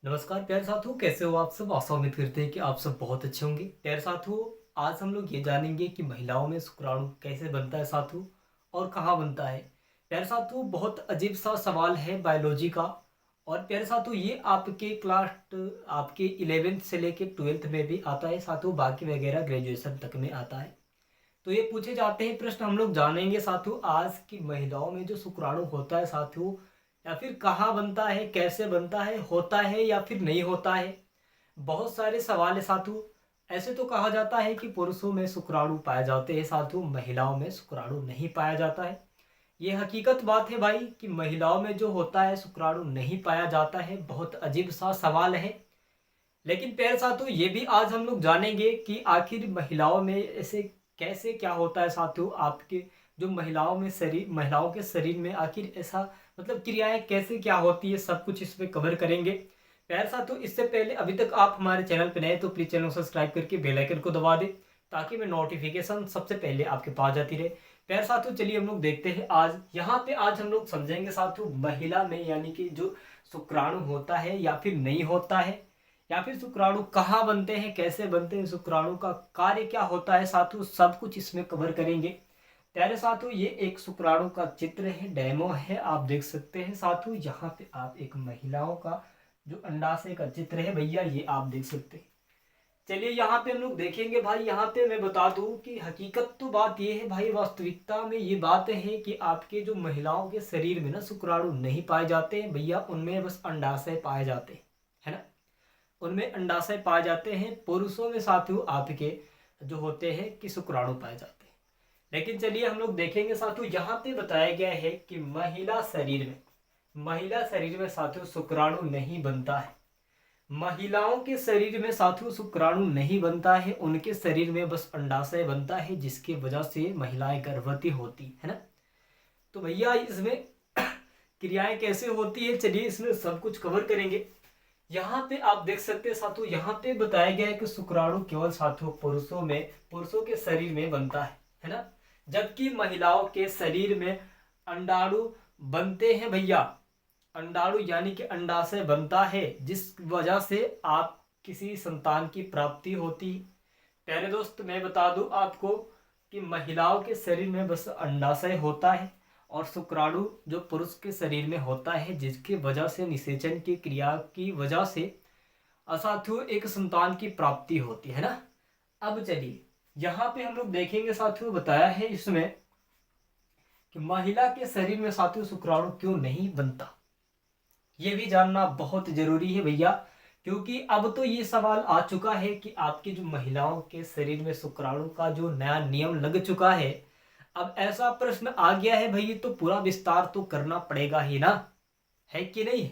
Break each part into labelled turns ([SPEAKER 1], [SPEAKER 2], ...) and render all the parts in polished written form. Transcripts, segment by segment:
[SPEAKER 1] नमस्कार प्यारे साथियों, कैसे हो आप सब। आशा उम्मीद करते हैं कि आप सब बहुत अच्छे होंगे। प्यारे साथियों, आज हम लोग ये जानेंगे कि महिलाओं में शुक्राणु कैसे बनता है साथियों, और कहाँ बनता है। प्यारे साथियों, बहुत अजीब सा सवाल है बायोलॉजी का। और प्यारे साथियों, ये आपके आपके 11th से लेके 12th में भी आता है साथियों, बाकी वगैरह ग्रेजुएशन तक में आता है। तो ये पूछे जाते हैं प्रश्न, हम लोग जानेंगे साथियों आज की महिलाओं में जो शुक्राणु होता है साथियों, या फिर कहाँ बनता है, कैसे बनता है, होता है या फिर नहीं होता है। बहुत सारे सवाल है साथियों। ऐसे तो कहा जाता है कि पुरुषों में शुक्राणु पाए जाते हैं साथियों, महिलाओं में शुक्राणु नहीं पाया जाता है। ये हकीकत बात है भाई कि महिलाओं में जो होता है शुक्राणु नहीं पाया जाता है। बहुत अजीब सा सवाल है। लेकिन प्यारे साथियों, ये भी आज हम लोग जानेंगे कि आखिर महिलाओं में ऐसे कैसे क्या होता है साथियों। आपके जो महिलाओं के शरीर में आखिर ऐसा मतलब क्रियाएं कैसे क्या होती है, सब कुछ इसमें कवर करेंगे। प्यारे साथियों, इससे पहले अभी तक आप हमारे चैनल पर नए तो प्लीज चैनल को सब्सक्राइब करके बेल आइकन को दबा दें, ताकि मैं नोटिफिकेशन सबसे पहले आपके पास जाती रहे। प्यारे साथियों, चलिए हम लोग देखते हैं आज हम लोग समझेंगे साथियों महिला में यानी कि जो शुक्राणु होता है या फिर नहीं होता है, या फिर शुक्राणु कहाँ बनते हैं, कैसे बनते हैं, शुक्राणु का कार्य क्या होता है साथियों, सब कुछ इसमें कवर करेंगे। प्यारे साथियों, ये एक शुक्राणु का चित्र है, डेमो है, आप देख सकते हैं साथियों। यहाँ पे आप एक महिलाओं का जो अंडाशय का चित्र है भैया, ये आप देख सकते हैं। चलिए यहाँ पे हम लोग देखेंगे भाई। यहाँ पे मैं बता दूं कि हकीकत तो बात ये है भाई, वास्तविकता में ये बात है कि आपके जो महिलाओं के शरीर में ना शुक्राणु नहीं पाए जाते हैं भैया, उनमें बस अंडाशय पाए जाते हैं, है ना। उनमें अंडाशय पाए जाते हैं। पुरुषों में साथियों आपके जो होते हैं कि शुक्राणु पाए जाते हैं। लेकिन चलिए हम लोग देखेंगे साथियों, यहाँ पे बताया गया है कि महिला शरीर में साथियों शुक्राणु नहीं बनता है। महिलाओं के शरीर में साथियों शुक्राणु नहीं बनता है, उनके शरीर में बस अंडाशय बनता है, जिसकी वजह से महिलाएं गर्भवती होती है ना। तो भैया इसमें क्रियाएं कैसे होती है, चलिए इसमें सब कुछ कवर करेंगे। यहाँ पे आप देख सकते हैं साथियों, यहाँ पे बताया गया है कि शुक्राणु केवल साथियों पुरुषों के शरीर में बनता है ना। जबकि महिलाओं के शरीर में अंडाणु बनते हैं भैया। अंडाणु यानी कि अंडाशय बनता है, जिस वजह से आप किसी संतान की प्राप्ति होती। प्यारे दोस्त, मैं बता दूं आपको कि महिलाओं के शरीर में बस अंडाशय होता है, और शुक्राणु जो पुरुष के शरीर में होता है, जिसकी वजह से निषेचन की क्रिया की वजह से साथियों एक संतान की प्राप्ति होती है ना। अब चलिए यहाँ पे हम लोग देखेंगे साथियों, बताया है इसमें कि महिला के शरीर में साथियों शुक्राणु क्यों नहीं बनता। ये भी जानना बहुत जरूरी है भैया, क्योंकि अब तो ये सवाल आ चुका है कि आपकी जो महिलाओं के शरीर में शुक्राणु का जो नया नियम लग चुका है। अब ऐसा प्रश्न आ गया है भाई, तो पूरा विस्तार तो करना पड़ेगा ही ना, है कि नहीं।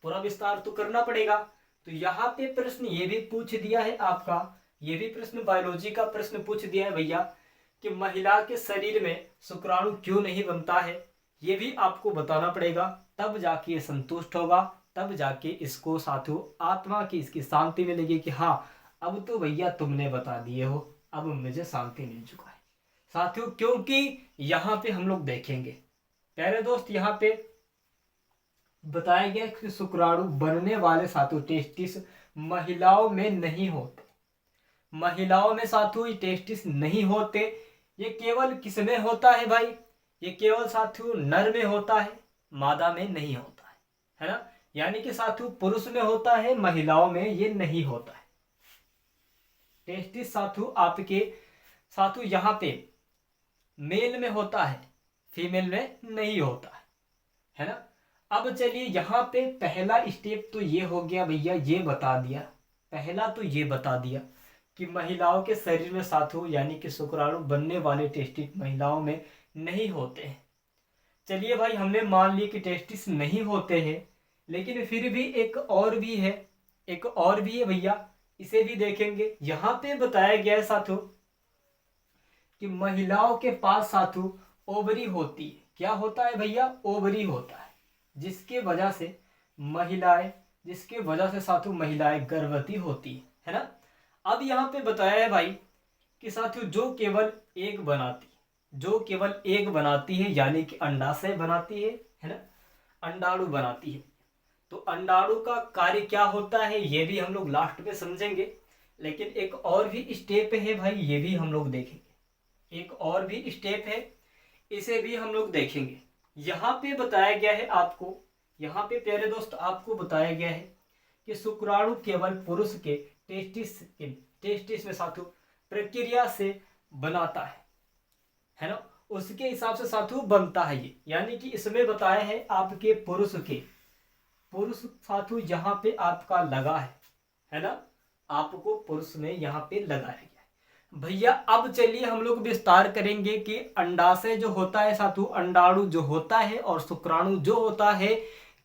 [SPEAKER 1] पूरा विस्तार तो करना पड़ेगा। तो यहाँ पे प्रश्न ये भी पूछ दिया है आपका, ये भी प्रश्न बायोलॉजी का प्रश्न पूछ दिया है भैया कि महिला के शरीर में शुक्राणु क्यों नहीं बनता है। ये भी आपको बताना पड़ेगा, तब जाके ये संतुष्ट होगा, तब जाके इसको साथियों आत्मा की इसकी शांति मिलेगी कि हाँ अब तो भैया तुमने बता दिए हो, अब मुझे शांति मिल चुका है साथियों। क्योंकि यहाँ पे हम लोग देखेंगे प्यारे दोस्त, यहाँ पे बताया गया कि शुक्राणु बनने वाले साथियों टेस्टिस महिलाओं में नहीं होते। महिलाओं में साथियों ये टेस्टिस नहीं होते। ये केवल किसमें होता है भाई, ये केवल साथियों नर में होता है, मादा में नहीं होता है ना। यानी कि साथियों पुरुष में होता है, महिलाओं में ये नहीं होता है। टेस्टिस साथियों आपके साथियों यहाँ पे मेल में होता है, फीमेल में नहीं होता है ना। अब चलिए यहाँ पे पहला स्टेप तो ये हो गया भैया, ये बता दिया, पहला तो ये बता दिया कि महिलाओं के शरीर में साथियों यानी कि शुक्राणु बनने वाले टेस्टिस महिलाओं में नहीं होते हैं। चलिए भाई, हमने मान लिया कि टेस्टिस नहीं होते हैं, लेकिन फिर भी एक और भी है, एक और भी है भैया, इसे भी देखेंगे। यहाँ पे बताया गया है साथियों कि महिलाओं के पास साथियों ओवरी होती है। क्या होता है भैया, ओवरी होता है, जिसके वजह से साथियों महिलाएं गर्भवती होती है ना। अब यहाँ पे बताया है भाई कि साथियों जो केवल एक बनाती है यानी कि अंडाशय बनाती है ना, अंडाणु बनाती है। तो अंडाणु का कार्य क्या होता है ये भी हम लोग लास्ट में समझेंगे, लेकिन एक और भी स्टेप है भाई, ये भी हम लोग देखेंगे। एक और भी स्टेप है, इसे भी हम लोग देखेंगे। यहाँ पे बताया गया है आपको, यहाँ पे प्यारे दोस्त आपको बताया गया है कि शुक्राणु केवल पुरुष के टेस्टिस में साथियों प्रक्रिया से बनाता है ना, उसके हिसाब से साथियों बनता है ये। यानी कि इसमें बताया है आपके पुरुष साथियों यहाँ पे आपका लगा है ना, आपको पुरुष में यहाँ पे लगाया गया है भैया। अब चलिए हम लोग विस्तार करेंगे कि अंडाशय जो होता है साथियों, अंडाणु जो होता है और शुक्राणु जो होता है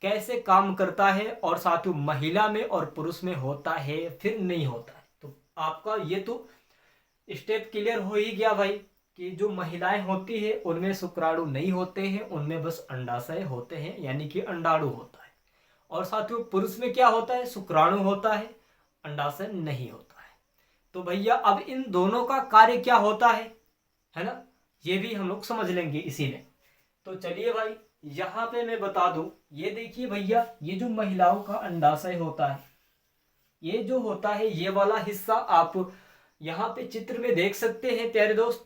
[SPEAKER 1] कैसे काम करता है, और साथियों महिला में और पुरुष में होता है फिर नहीं होता है। तो आपका ये तो स्टेप क्लियर हो ही गया भाई कि जो महिलाएं होती है उनमें शुक्राणु नहीं होते हैं, उनमें बस अंडाशय होते हैं यानी कि अंडाणु होता है। और साथियों पुरुष में क्या होता है, शुक्राणु होता है, अंडाशय नहीं होता है। तो भैया अब इन दोनों का कार्य क्या होता है ना, ये भी हम लोग समझ लेंगे इसी में। तो चलिए भाई यहाँ पे मैं बता दूं, ये देखिए भैया, ये जो महिलाओं का अंडाशय होता है, ये जो होता है ये वाला हिस्सा आप यहाँ पे चित्र में देख सकते हैं प्यारे दोस्त।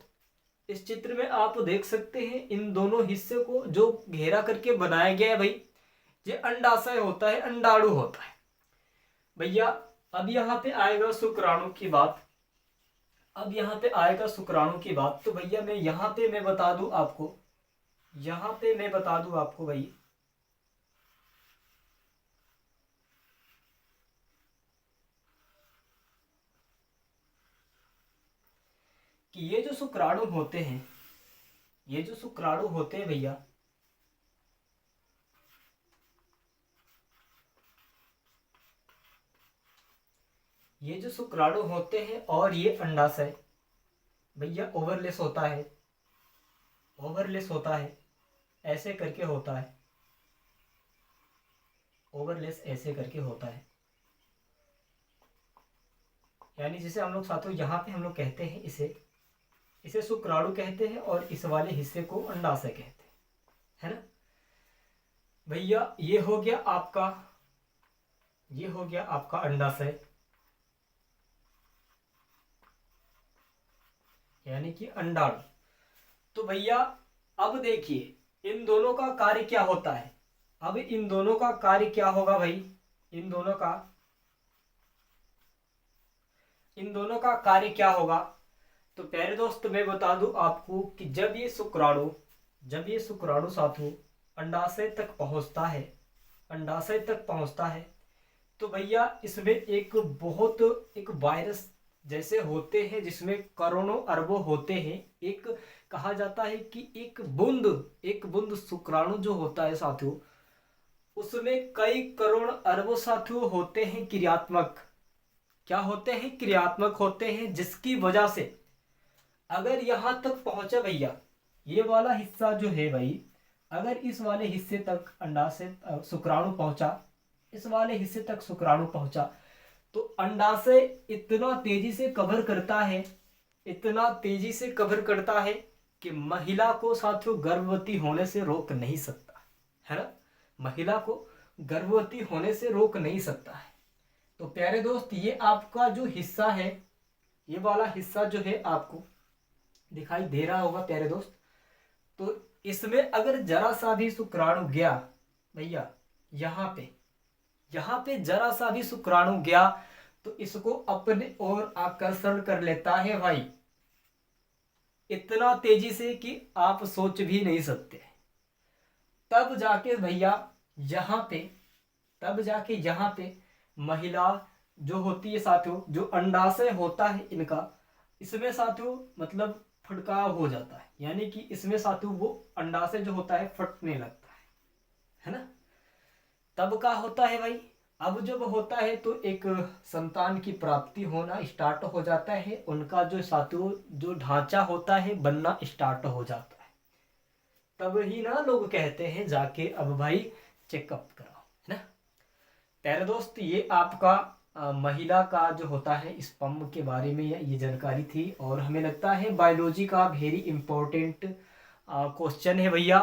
[SPEAKER 1] इस चित्र में आप देख सकते हैं इन दोनों हिस्से को जो घेरा करके बनाया गया है भाई, ये अंडाशय होता है, अंडाणु होता है भैया। अब यहाँ पे आएगा शुक्राणु की बात, अब यहाँ पे आएगा शुक्राणु की बात। तो भैया मैं यहाँ पे मैं बता दूं आपको, यहाँ पे मैं बता दूं आपको भाई कि ये जो शुक्राणु होते हैं, ये जो शुक्राणु होते हैं भैया, ये जो शुक्राणु होते हैं और ये अंडाशय भैया ओवरलेस होता है, ओवरलेस होता है, ऐसे करके होता है, ओवरलेस ऐसे करके होता है। यानी जिसे हम लोग साथियों यहाँ पे हम लोग कहते हैं इसे शुक्राणु कहते हैं और इस वाले हिस्से को अंडाशय कहते हैं, है ना भैया। ये हो गया आपका, ये हो गया आपका अंडाशय यानी कि अंडाणु। तो भैया अब देखिए इन दोनों का कार्य क्या होता है। अब इन दोनों का कार्य क्या होगा भाई, इन दोनों का कार्य क्या होगा। तो प्यारे दोस्त मैं बता दूं आपको कि जब ये शुक्राणु साथियों अंडाशय तक पहुंचता है, अंडाशय तक पहुंचता है, तो भैया इसमें एक वायरस जैसे होते हैं जिसमें करोड़ों अरबों होते हैं। एक कहा जाता है कि एक बूंद शुक्राणु जो होता है साथियों, उसमें कई करोड़ अरबों साथियों होते हैं क्रियात्मक। क्या होते हैं, क्रियात्मक होते हैं, जिसकी वजह से अगर यहां तक पहुंचा भैया, ये वाला हिस्सा जो है भाई, अगर इस वाले हिस्से तक अंडाशय शुक्राणु पहुंचा, इस वाले हिस्से तक शुक्राणु पहुंचा, तो अंडाशय इतना तेजी से कवर करता है, इतना तेजी से कवर करता है कि महिला को साथियों गर्भवती होने से रोक नहीं सकता है ना, महिला को गर्भवती होने से रोक नहीं सकता है। तो प्यारे दोस्त ये आपका जो हिस्सा है, ये वाला हिस्सा जो है आपको दिखाई दे रहा होगा प्यारे दोस्त। तो इसमें अगर जरा सा भी शुक्राणु गया भैया, यहाँ पे जरा सा भी शुक्राणु गया तो इसको अपने ओर आकर्षण कर लेता है भाई, इतना तेजी से कि आप सोच भी नहीं सकते। तब जाके भैया यहाँ पे महिला जो होती है साथियों, जो अंडाशय होता है इनका, इसमें साथियों मतलब फटकाव हो जाता है, यानी कि इसमें साथियों वो अंडाशय जो होता है फटने लगता है ना। तब का होता है भाई, अब जब होता है तो एक संतान की प्राप्ति होना स्टार्ट हो जाता है, उनका जो साथियों जो ढांचा होता है बनना स्टार्ट हो जाता है। तब ही ना लोग कहते हैं जाके अब भाई चेकअप कराओ, है ना। प्यारे दोस्त ये आपका महिला का जो होता है स्पर्म के बारे में ये जानकारी थी, और हमें लगता है बायोलॉजी का वेरी इंपॉर्टेंट क्वेश्चन है भैया।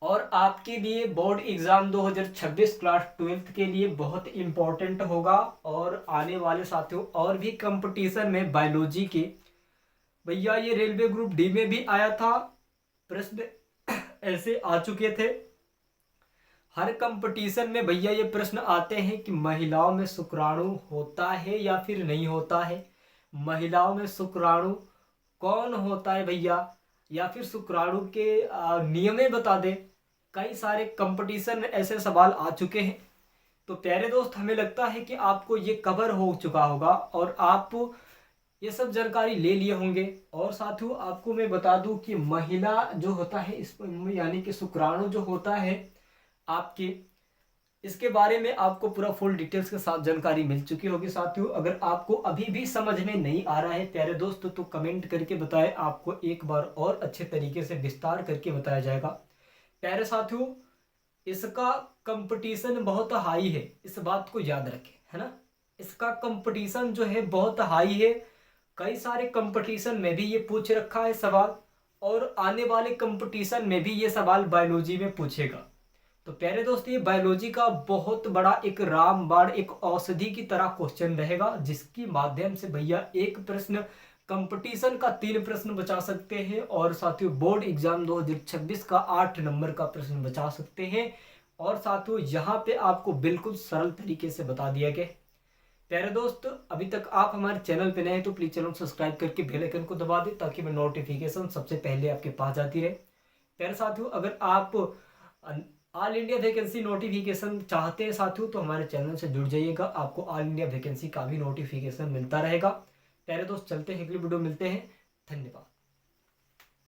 [SPEAKER 1] और आपके लिए बोर्ड एग्ज़ाम 2026 क्लास 12th के लिए बहुत इम्पोर्टेंट होगा। और आने वाले साथियों और भी कंपटीशन में बायोलॉजी के, भैया ये रेलवे ग्रुप डी में भी आया था, प्रश्न ऐसे आ चुके थे। हर कंपटीशन में भैया ये प्रश्न आते हैं कि महिलाओं में शुक्राणु होता है या फिर नहीं होता है, महिलाओं में शुक्राणु कौन होता है भैया, या फिर शुक्राणु के नियमें बता दे। कई सारे कंपटीशन में ऐसे सवाल आ चुके हैं। तो प्यारे दोस्त, हमें लगता है कि आपको ये कवर हो चुका होगा और आप ये सब जानकारी ले लिए होंगे। और साथियों आपको मैं बता दूं कि महिला जो होता है इस यानी कि शुक्राणु जो होता है आपके, इसके बारे में आपको पूरा फुल डिटेल्स के साथ जानकारी मिल चुकी होगी। साथियों अगर आपको अभी भी समझ में नहीं आ रहा है प्यारे दोस्त, तो कमेंट करके बताएं, आपको एक बार और अच्छे तरीके से विस्तार करके बताया जाएगा। प्यारे साथियों, इसका कंपटीशन बहुत हाई है, इस बात को याद रखें, है ना। इसका कंपटीशन जो है बहुत हाई है। कई सारे कंपटीशन में भी ये पूछ रखा है सवाल, और आने वाले कंपटीशन में भी ये सवाल बायोलॉजी में पूछेगा। तो प्यारे दोस्त, ये बायोलॉजी का बहुत बड़ा एक रामबाण, एक औषधि की तरह क्वेश्चन रहेगा, जिसके माध्यम से भैया एक प्रश्न कंपटीशन का 3 प्रश्न बचा सकते हैं, और साथियों बोर्ड एग्जाम 2026 का 8 नंबर का प्रश्न बचा सकते हैं। और साथियों यहाँ पे आपको बिल्कुल सरल तरीके से बता दिया गया। प्यारे दोस्त, अभी तक आप हमारे चैनल पे नए हैं तो प्लीज चैनल को सब्सक्राइब करके बेल आइकन को दबा दें, ताकि मैं नोटिफिकेशन सबसे पहले आपके पास जाती रहे। प्यारे साथियों, अगर आप ऑल इंडिया वैकेंसी नोटिफिकेशन चाहते हैं साथियों, तो हमारे चैनल से जुड़ जाइएगा, आपको ऑल इंडिया वैकेंसी का भी नोटिफिकेशन मिलता रहेगा। प्यारे दोस्त, चलते हैं, अगली वीडियो मिलते हैं। धन्यवाद।